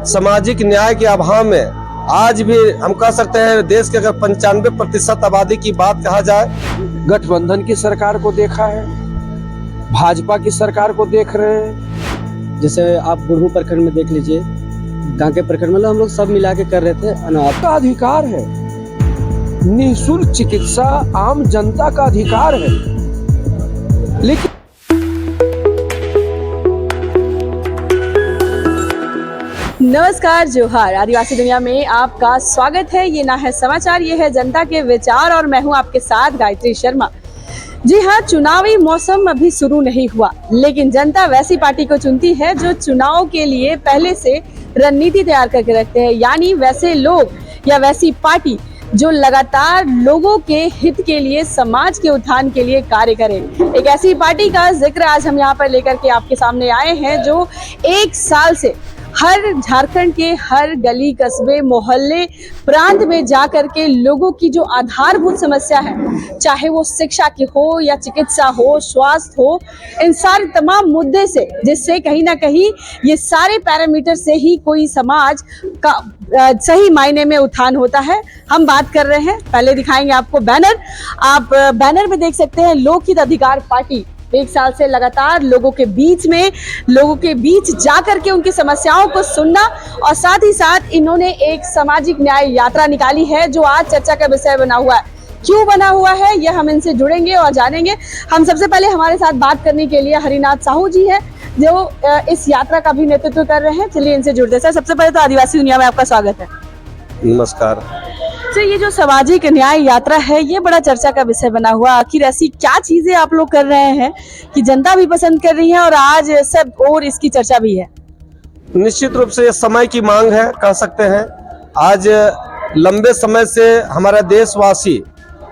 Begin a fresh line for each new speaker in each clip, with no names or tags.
सामाजिक न्याय के अभाव में आज भी हम कह सकते हैं देश के अगर 95% आबादी की बात कहा जाए,
गठबंधन की सरकार को देखा है, भाजपा की सरकार को देख रहे हैं।
जैसे आप बुढ़ू प्रखंड में देख लीजिए, कांके प्रखंड में हम लोग सब मिला के कर रहे थे।
आपका अधिकार है, निःशुल्क चिकित्सा आम जनता का अधिकार है, लेकिन
नमस्कार, जोहार। आदिवासी दुनिया में आपका स्वागत है। ये ना है समाचार, ये है जनता के विचार और मैं हूं आपके साथ गायत्री शर्मा। जी हाँ, चुनावी मौसम अभी शुरू नहीं हुआ, लेकिन जनता वैसी पार्टी को चुनती है जो चुनाव के लिए पहले से रणनीति तैयार करके रखते हैं, यानी वैसे लोग या वैसी पार्टी जो लगातार लोगों के हित के लिए, समाज के उत्थान के लिए कार्य करे। एक ऐसी पार्टी का जिक्र आज हम यहाँ पर लेकर के आपके सामने आए हैं जो एक साल से हर झारखंड के हर गली, कस्बे, मोहल्ले, प्रांत में जा करके लोगों की जो आधारभूत समस्या है, चाहे वो शिक्षा की हो या चिकित्सा हो, स्वास्थ्य हो, इन सारे तमाम मुद्दे से, जिससे कहीं ना कहीं ये सारे पैरामीटर से ही कोई समाज का सही मायने में उत्थान होता है। हम बात कर रहे हैं, पहले दिखाएंगे आपको बैनर। आप बैनर में देख सकते हैं लोकहित अधिकार पार्टी एक साल से लगातार लोगों के बीच जा करके उनकी समस्याओं को सुनना, और साथ ही साथ इन्होंने एक सामाजिक न्याय यात्रा निकाली है जो आज चर्चा का विषय बना हुआ है। क्यों बना हुआ है यह हम इनसे जुड़ेंगे और जानेंगे। हम सबसे पहले हमारे साथ बात करने के लिए हरिनाथ साहू जी है जो इस यात्रा का भी नेतृत्व कर रहे हैं। चलिए इनसे जुड़ते हैं। सर, सबसे पहले तो आदिवासी दुनिया में आपका स्वागत है।
नमस्कार।
तो ये जो सामाजिक न्याय यात्रा है, ये बड़ा चर्चा का विषय बना हुआ। आखिर ऐसी क्या चीजें आप लोग कर रहे हैं कि जनता भी पसंद कर रही है और आज सब और इसकी चर्चा भी है?
निश्चित रूप से ये समय की मांग है, कह सकते हैं। आज लंबे समय से हमारा देशवासी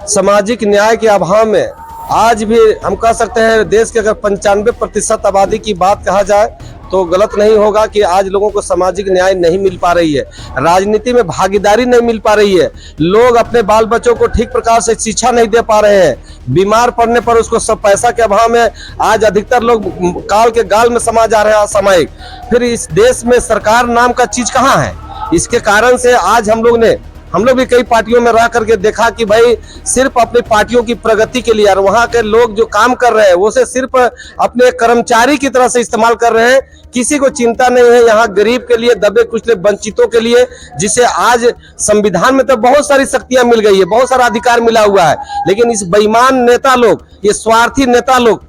सामाजिक न्याय के अभाव में आज भी हम कह सकते हैं देश के अगर 95% आबादी की बात कहा जाए तो गलत नहीं होगा कि आज लोगों को सामाजिक न्याय नहीं मिल पा रही है, राजनीति में भागीदारी नहीं मिल पा रही है, लोग अपने बाल बच्चों को ठीक प्रकार से शिक्षा नहीं दे पा रहे हैं, बीमार पड़ने पर उसको सब पैसा के अभाव में आज अधिकतर लोग काल के गाल में समा जा रहे हैं असामयिक। फिर इस देश में सरकार नाम का चीज कहाँ है? इसके कारण से आज हम लोग भी कई पार्टियों में रह करके देखा कि भाई सिर्फ अपनी पार्टियों की प्रगति के लिए और वहाँ के लोग जो काम कर रहे हैं वो से सिर्फ अपने कर्मचारी की तरह से इस्तेमाल कर रहे हैं। किसी को चिंता नहीं है यहाँ गरीब के लिए, दबे कुचले वंचितों के लिए, जिसे आज संविधान में तो बहुत सारी शक्तियां मिल गई है, बहुत सारा अधिकार मिला हुआ है, लेकिन इस बेईमान नेता लोग, ये स्वार्थी नेता लोग,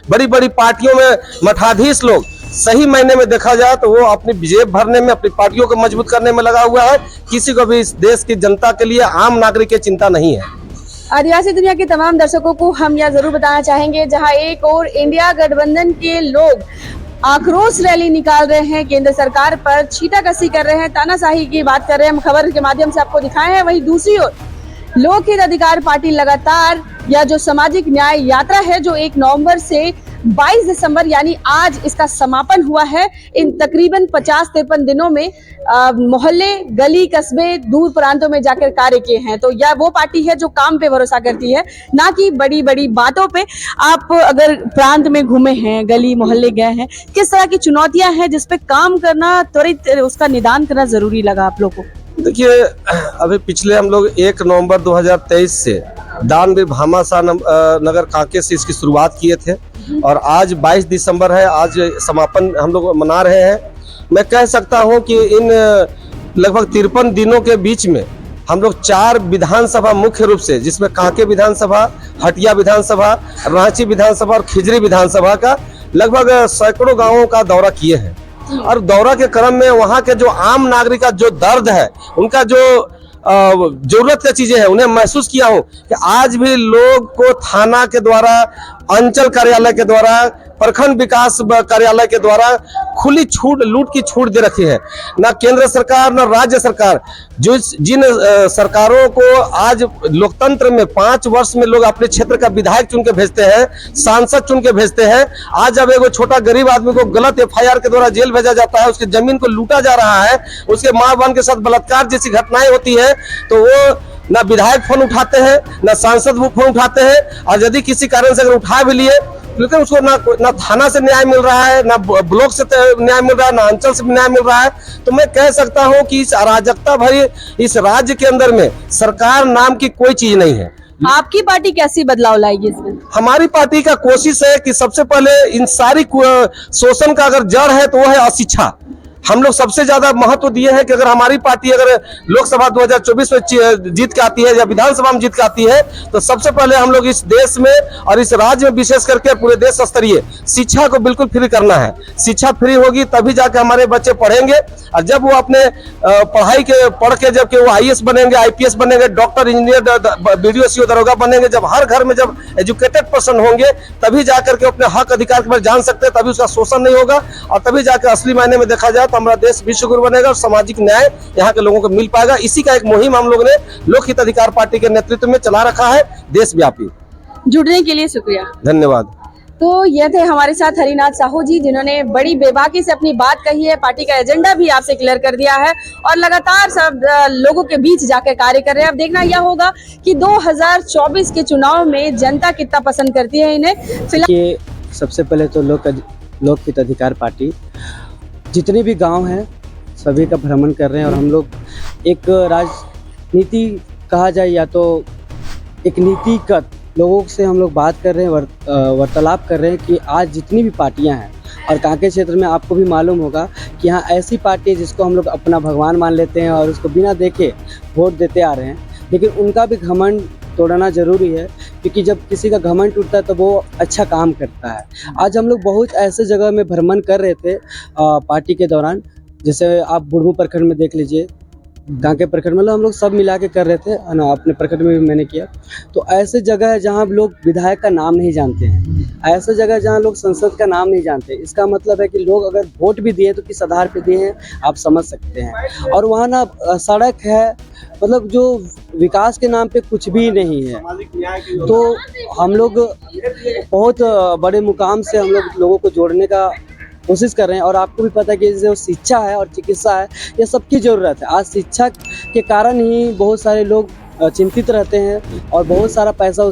बड़ी बड़ी पार्टियों में मठाधीश लोग, सही मायने में देखा जाए तो वो अपनी जेब भरने में, अपनी पार्टियों को मजबूत करने में लगा हुआ है। किसी को भी इस देश की जनता के लिए, आम नागरिक की चिंता नहीं है।
आदिवासी दुनिया के तमाम दर्शकों को हम यह जरूर बताना चाहेंगे, जहां एक और इंडिया गठबंधन के लोग आक्रोश रैली निकाल रहे हैं, केंद्र सरकार पर छींटाकशी कर रहे हैं, तानाशाही की बात कर रहे हैं, हम खबर के माध्यम से आपको दिखाए हैं। वहीं दूसरी ओर लोकहित अधिकार पार्टी लगातार या जो सामाजिक न्याय यात्रा है जो 1 नवंबर से 22 दिसंबर यानी आज इसका समापन हुआ है, इन तकरीबन 50-53 दिनों में मोहल्ले, गली, कस्बे, दूर प्रांतों में जाकर कार्य किए हैं। तो यह वो पार्टी है जो काम पे भरोसा करती है, ना कि बड़ी बड़ी बातों पे। आप अगर प्रांत में घूमे हैं, गली मोहल्ले गए हैं, किस तरह की चुनौतियां हैं जिसपे काम करना, त्वरित उसका निदान करना जरूरी लगा आप लोग को?
देखिए, अभी पिछले हम लोग 1 नवंबर 2023 से दानवीर भामाशाह नगर कांके से इसकी शुरुआत किए थे और आज 22 दिसंबर है, आज समापन हम लोग मना रहे हैं। मैं कह सकता हूं कि इन लगभग 53 दिनों के बीच में हम लोग 4 विधानसभा मुख्य रूप से, जिसमें कांके विधानसभा, हटिया विधानसभा, रांची विधानसभा और खिजरी विधानसभा का लगभग सैकड़ों गाँवों का दौरा किए हैं। और दौरा के क्रम में वहाँ के जो आम नागरिक का जो दर्द है, उनका जो जरूरत की चीजें हैं, उन्हें महसूस किया हूँ कि आज भी लोग को थाना के द्वारा, अंचल कार्यालय के द्वारा, प्रखंड विकास कार्यालय के द्वारा खुली छूट, लूट की छूट दे रखी है। ना केंद्र सरकार ना राज्य सरकार, जिन सरकारों को आज लोकतंत्र में 5 वर्ष में लोग अपने क्षेत्र का विधायक चुन के भेजते हैं, सांसद चुन के भेजते हैं, आज जब एक छोटा गरीब आदमी को गलत FIR के द्वारा जेल भेजा जाता है, उसकी जमीन को लूटा जा रहा है, उसके माँ बहन के साथ बलात्कार जैसी घटनाएं होती है, तो वो ना विधायक फोन उठाते हैं, ना सांसद वो फोन उठाते हैं, और यदि किसी कारण से अगर उठा भी लिए लेकिन उसको ना थाना से न्याय मिल रहा है, ना ब्लॉक से न्याय मिल रहा है, ना अंचल से न्याय मिल रहा है। तो मैं कह सकता हूं कि इस अराजकता भरी इस राज्य के अंदर में सरकार नाम की कोई चीज नहीं है।
आपकी पार्टी कैसी बदलाव लाएगी इसमें?
हमारी पार्टी का कोशिश है कि सबसे पहले इन सारी शोषण का अगर जड़ है तो वो है अशिक्षा। हम लोग सबसे ज्यादा महत्व दिए हैं कि अगर हमारी पार्टी अगर लोकसभा 2024 में जीत के आती है या विधानसभा में जीत के आती है तो सबसे पहले हम लोग इस देश में और इस राज्य में विशेष करके पूरे देश स्तरीय शिक्षा को बिल्कुल फ्री करना है। शिक्षा फ्री होगी तभी जाके हमारे बच्चे पढ़ेंगे, और जब वो अपने पढ़ाई के पढ़ के जबकि वो IAS बनेंगे, IPS बनेंगे, डॉक्टर, इंजीनियर, BDO, CO, दरोगा बनेंगे, जब हर घर में जब एजुकेटेड पर्सन होंगे तभी जाकर के अपने हक अधिकार के बारे में जान सकते हैं, तभी उसका शोषण नहीं होगा और तभी जाकर असली मायने में देखा जाए तो हमारा देश विश्व गुरु बनेगा और सामाजिक न्याय यहाँ के लोगों को मिल पाएगा। इसी का एक मुहिम हम लोगों ने लोक हित अधिकार पार्टी के नेतृत्व में चला रखा है देशव्यापी।
जुड़ने के लिए शुक्रिया,
धन्यवाद।
तो ये थे हमारे साथ हरिनाथ साहू जी, जिन्होंने बड़ी बेबाकी से अपनी बात कही है, पार्टी का एजेंडा भी आपसे क्लियर कर दिया है और लगातार सब लोगों के बीच जाकर कार्य कर रहे हैं। अब देखना यह होगा कि 2024 के चुनाव में जनता कितना पसंद करती है इन्हें। फिलहाल
कि सबसे पहले तो लोक हित अधिकार पार्टी जितने भी गांव हैं सभी का भ्रमण कर रहे हैं और हम लोग एक राजनीति कहा जाए या तो एक नीतिगत लोगों से हम लोग बात कर रहे हैं, वार्तालाप कर रहे हैं कि आज जितनी भी पार्टियां हैं और कांकेर क्षेत्र में आपको भी मालूम होगा कि यहाँ ऐसी पार्टी है जिसको हम लोग अपना भगवान मान लेते हैं और उसको बिना देखे वोट देते आ रहे हैं, लेकिन उनका भी घमंड तोड़ना जरूरी है क्योंकि जब किसी का घमंड टूटता है तो वो अच्छा काम करता है। आज हम लोग बहुत ऐसे जगह में भ्रमण कर रहे थे पार्टी के दौरान, जैसे आप बुढ़मू प्रखंड में देख लीजिए, कांकेर प्रखंड मतलब हम लोग सब मिला के कर रहे थे ना, अपने प्रखंड में भी मैंने किया। तो ऐसे जगह है जहाँ लोग विधायक का नाम नहीं जानते हैं, ऐसे जगह जहाँ लोग संसद का नाम नहीं जानते। इसका मतलब है कि लोग अगर वोट भी दिए तो किस आधार पे दिए हैं आप समझ सकते हैं। और वहाँ ना सड़क है, मतलब जो विकास के नाम पे कुछ भी नहीं है। तो हम लोग बहुत बड़े मुकाम से हम लोग लोगों को जोड़ने का कोशिश कर रहे हैं और आपको भी पता है कि जो शिक्षा है और चिकित्सा है ये सबकी ज़रूरत है। आज शिक्षा के कारण ही बहुत सारे लोग चिंतित रहते हैं और बहुत सारा पैसा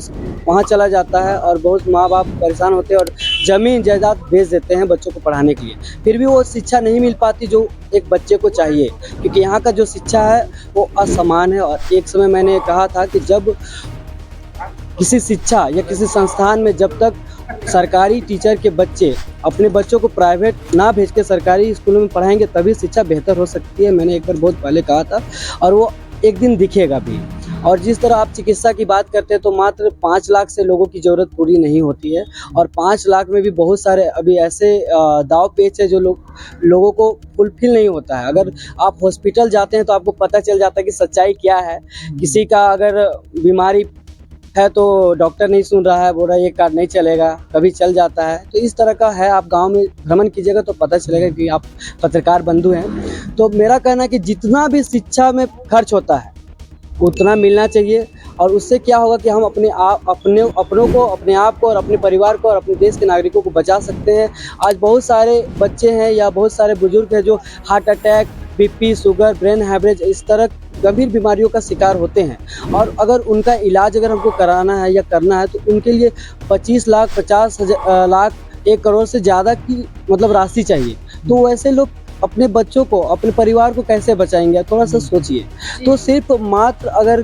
वहाँ चला जाता है और बहुत माँ बाप परेशान होते हैं और ज़मीन जायदाद बेच देते हैं बच्चों को पढ़ाने के लिए, फिर भी वो शिक्षा नहीं मिल पाती जो एक बच्चे को चाहिए, क्योंकि यहाँ का जो शिक्षा है वो असमान है। और एक समय मैंने कहा था कि जब किसी शिक्षा या किसी संस्थान में जब तक सरकारी टीचर के बच्चे अपने बच्चों को प्राइवेट ना भेज के सरकारी स्कूलों में पढ़ाएंगे तभी शिक्षा बेहतर हो सकती है। मैंने एक बार बहुत पहले कहा था और वो एक दिन दिखेगा भी। और जिस तरह आप चिकित्सा की बात करते हैं तो मात्र 5 लाख से लोगों की ज़रूरत पूरी नहीं होती है और 5 लाख में भी बहुत सारे अभी ऐसे दाव पेच है जो लोगों को फुलफिल नहीं होता है। अगर आप हॉस्पिटल जाते हैं तो आपको पता चल जाता है कि सच्चाई क्या है। किसी का अगर बीमारी है तो डॉक्टर नहीं सुन रहा है, बोल रहा है ये कार्ड नहीं चलेगा, कभी चल जाता है। तो इस तरह का है, आप गांव में भ्रमण कीजिएगा तो पता चलेगा कि आप पत्रकार बंधु हैं। तो मेरा कहना है कि जितना भी शिक्षा में खर्च होता है उतना मिलना चाहिए और उससे क्या होगा कि हम अपनों को, अपने आप को और अपने परिवार को और अपने देश के नागरिकों को बचा सकते हैं। आज बहुत सारे बच्चे हैं या बहुत सारे बुजुर्ग हैं जो heart attack, BP, sugar, brain haemorrhage इस तरह गंभीर बीमारियों का शिकार होते हैं और अगर उनका इलाज अगर हमको कराना है या करना है तो उनके लिए 25 लाख, 50 लाख, 1 करोड़ से ज़्यादा की मतलब राशि चाहिए। तो वैसे लोग अपने बच्चों को, अपने परिवार को कैसे बचाएंगे, थोड़ा सा सोचिए। तो सिर्फ मात्र अगर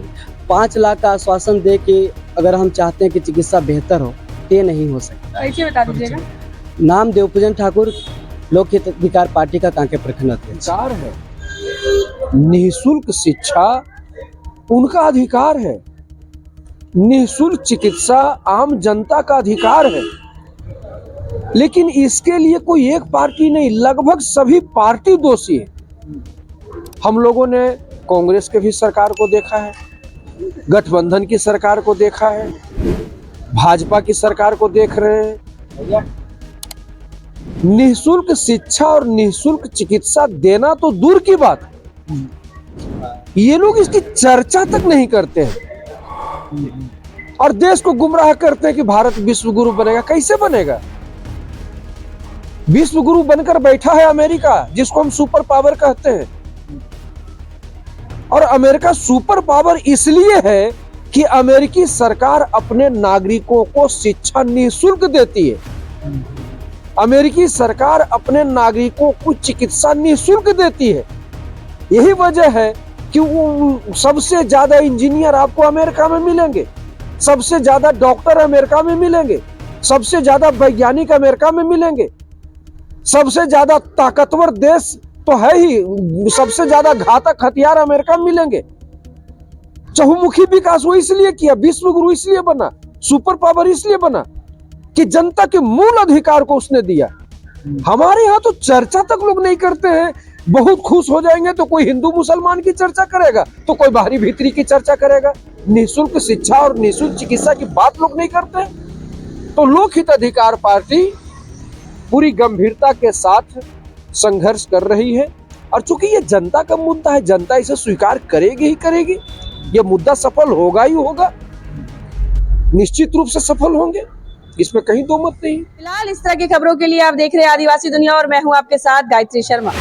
5 लाख का आश्वासन दे के अगर हम चाहते हैं कि चिकित्सा बेहतर हो तो ये नहीं हो सकता।
कैसे बता दीजिएगा?
नाम देवपूजन ठाकुर, लोक हित अधिकार पार्टी का कांकेर प्रखंड अध्यक्ष
है। निःशुल्क शिक्षा उनका अधिकार है, निःशुल्क चिकित्सा आम जनता का अधिकार है, लेकिन इसके लिए कोई एक पार्टी नहीं, लगभग सभी पार्टी दोषी है। हम लोगों ने कांग्रेस के भी सरकार को देखा है, गठबंधन की सरकार को देखा है, भाजपा की सरकार को देख रहे हैं। निःशुल्क शिक्षा और निःशुल्क चिकित्सा देना तो दूर की बात, ये लोग इसकी चर्चा तक नहीं करते हैं और देश को गुमराह करते हैं कि भारत विश्व गुरु बनेगा। कैसे बनेगा? विश्व गुरु बनकर बैठा है अमेरिका, जिसको हम सुपर पावर कहते हैं। और अमेरिका सुपर पावर इसलिए है कि अमेरिकी सरकार अपने नागरिकों को शिक्षा निःशुल्क देती है, अमेरिकी सरकार अपने नागरिकों को चिकित्सा निःशुल्क देती है। यही वजह है कि वो सबसे ज्यादा इंजीनियर आपको अमेरिका में मिलेंगे, सबसे ज्यादा डॉक्टर अमेरिका में मिलेंगे, सबसे ज्यादा वैज्ञानिक अमेरिका में मिलेंगे, सबसे ज्यादा ताकतवर देश तो है ही, सबसे ज्यादा घातक हथियार अमेरिका में मिलेंगे। चहुमुखी विकास वो इसलिए किया, विश्व गुरु इसलिए बना, सुपर पावर इसलिए बना कि जनता के मूल अधिकार को उसने दिया। हमारे यहाँ तो चर्चा तक लोग नहीं करते हैं। बहुत खुश हो जाएंगे तो कोई हिंदू मुसलमान की चर्चा करेगा, तो कोई बाहरी भीतरी की चर्चा करेगा। निःशुल्क शिक्षा और निःशुल्क चिकित्सा की बात लोग नहीं करते। तो लोक हित अधिकार पार्टी पूरी गंभीरता के साथ संघर्ष कर रही है, और चूंकि ये जनता का मुद्दा है, जनता इसे स्वीकार करेगी ही करेगी। ये मुद्दा सफल होगा ही होगा, निश्चित रूप से सफल होंगे, इसमें कहीं दो मत नहीं।
फिलहाल इस तरह की खबरों के लिए आप देख रहे हैं आदिवासी दुनिया और मैं हूं आपके साथ गायत्री शर्मा।